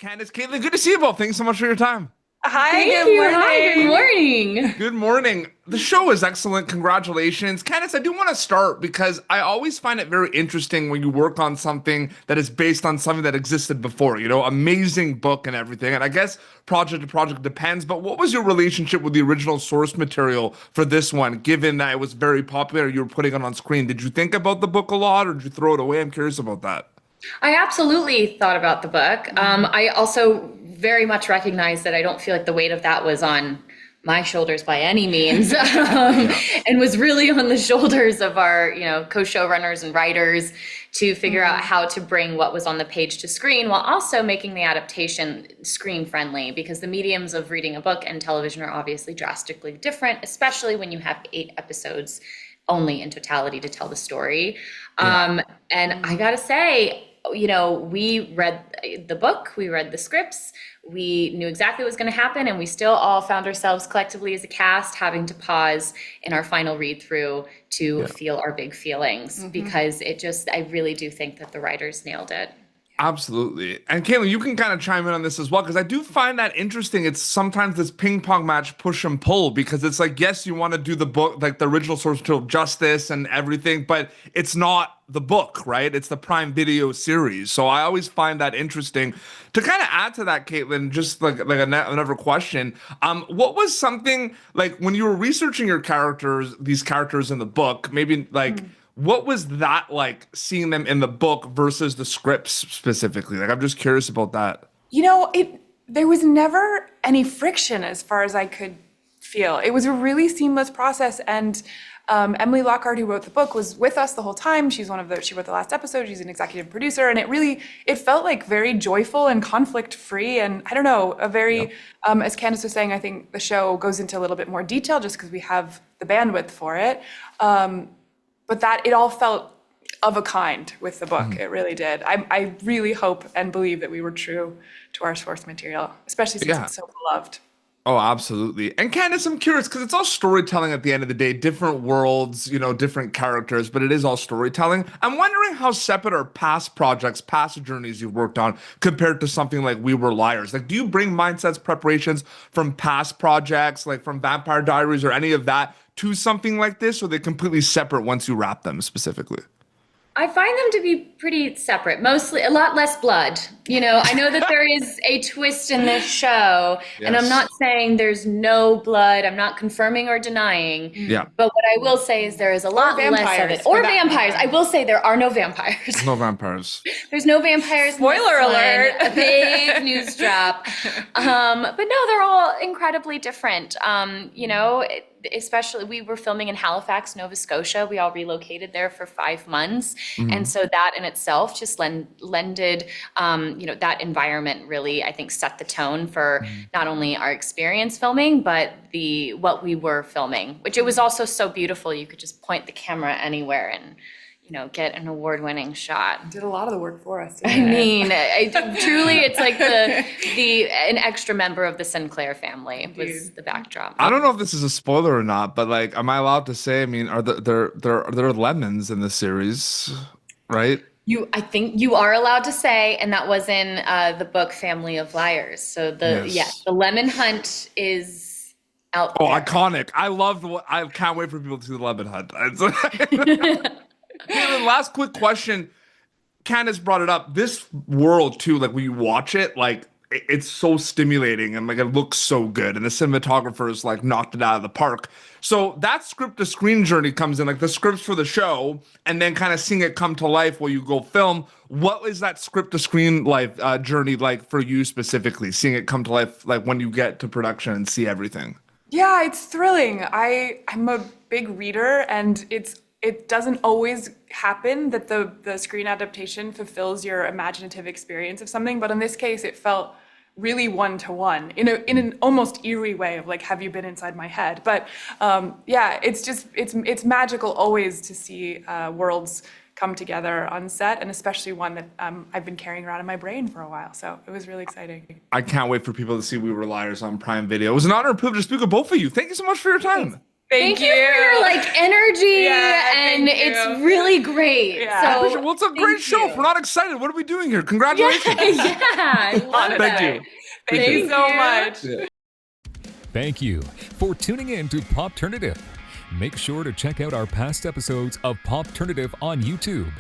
Candice, Caitlin, good to see you both. Thanks so much for your time. Hi, Thank good you. Hi, good morning. morning. Good morning. The show is excellent. Congratulations. Candice, I do want to start because I always find it very interesting when you work on something that is based on something that existed before, amazing book and everything. And I guess project to project depends, but what was your relationship with the original source material for this one, given that it was very popular, you were putting it on screen? Did you think about the book a lot or did you throw it away? I'm curious about that. I absolutely thought about the book. I also very much recognize that I don't feel like the weight of that was on my shoulders by any means, Yeah. and was really on the shoulders of our, co-showrunners and writers to figure out how to bring what was on the page to screen while also making the adaptation screen friendly, because the mediums of reading a book and television are obviously drastically different, especially when you have 8 episodes only in totality to tell the story. Yeah. And I gotta say, we read the book, we read the scripts, we knew exactly what was going to happen, and we still all found ourselves collectively as a cast having to pause in our final read through to Yeah. feel our big feelings, because I really do think that the writers nailed it. Absolutely. And Caitlin, you can kind of chime in on this as well, because I do find that interesting. It's sometimes this ping pong match, push and pull, because it's like, yes, you want to do the book, like the original source material justice and everything, but it's not the book, right? It's the Prime Video series. So I always find that interesting. To kind of add to that, Caitlin, just like another question, what was something like when you were researching your characters, these characters in the book, maybe like, what was that like seeing them in the book versus the scripts specifically? Like, I'm just curious about that. There was never any friction as far as I could feel. It was a really seamless process, and Emily Lockhart, who wrote the book, was with us the whole time. She wrote the last episode. She's an executive producer, and it felt like very joyful and conflict free. And I don't know, Yeah. as Candice was saying, I think the show goes into a little bit more detail just because we have the bandwidth for it. But that it all felt of a kind with the book. It really did. I really hope and believe that we were true to our source material, especially since Yeah. it's so beloved. Oh, absolutely. And Candice, I'm curious because it's all storytelling at the end of the day, different worlds, different characters, but it is all storytelling. I'm wondering how separate are past projects, past journeys you've worked on compared to something like We Were Liars. Like, do you bring mindsets, preparations from past projects, like from Vampire Diaries or any of that, to something like this, or are they completely separate once you wrap them specifically? I find them to be pretty separate, mostly a lot less blood. I know that there is a twist in this show, and I'm Yes. not saying there's no blood. I'm not confirming or denying. Yeah. But what I will say is there is a Or lot less of vampires, it. for Or that vampires. I matter. will say there are no vampires. No vampires. There's no vampires in this Spoiler one. alert. A big news drop. But no, they're all incredibly different. Especially we were filming in Halifax, Nova Scotia. We all relocated there for 5 months. And so that in itself just lended, that environment really, I think, set the tone for not only our experience filming, but what we were filming, which it was also so beautiful. You could just point the camera anywhere and, get an award-winning shot. Did a lot of the work for us. I mean, truly, it's like an extra member of the Sinclair family was the backdrop. I don't know if this is a spoiler or not, but like, am I allowed to say? I mean, there are lemons in the series, right? I think you are allowed to say, and that was in the book Family of Liars. So Yes. the lemon hunt is out Oh, there. iconic! I can't wait for people to see the lemon hunt. Caitlin, last quick question. Candace brought it up. This world too, like when you watch it, like it's so stimulating and like it looks so good, and the cinematographers like knocked it out of the park. So that script to screen journey comes in, like the scripts for the show, and then kind of seeing it come to life while you go film. What is that script to screen life journey like for you specifically? Seeing it come to life, like when you get to production and see everything. Yeah, it's thrilling. I'm a big reader, and it doesn't always happen that the screen adaptation fulfills your imaginative experience of something, but in this case, it felt really one to one in an almost eerie way of like, have you been inside my head? But yeah, it's magical always to see worlds come together on set, and especially one that I've been carrying around in my brain for a while. So it was really exciting. I can't wait for people to see We Were Liars on Prime Video. It was an honor and privilege to speak with both of you. Thank you so much for your Thanks. time. Thank you for your energy, Yeah, and thank you. it's really great. Yeah. So Well, it's a great show. you. If we're not excited, what are we doing here? Congratulations. yeah, I love Thank that. you. Thank you so you. much. Thank you for tuning in to Popternative. Make sure to check out our past episodes of Popternative on YouTube.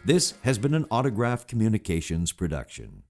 This has been an Autograph Communications production.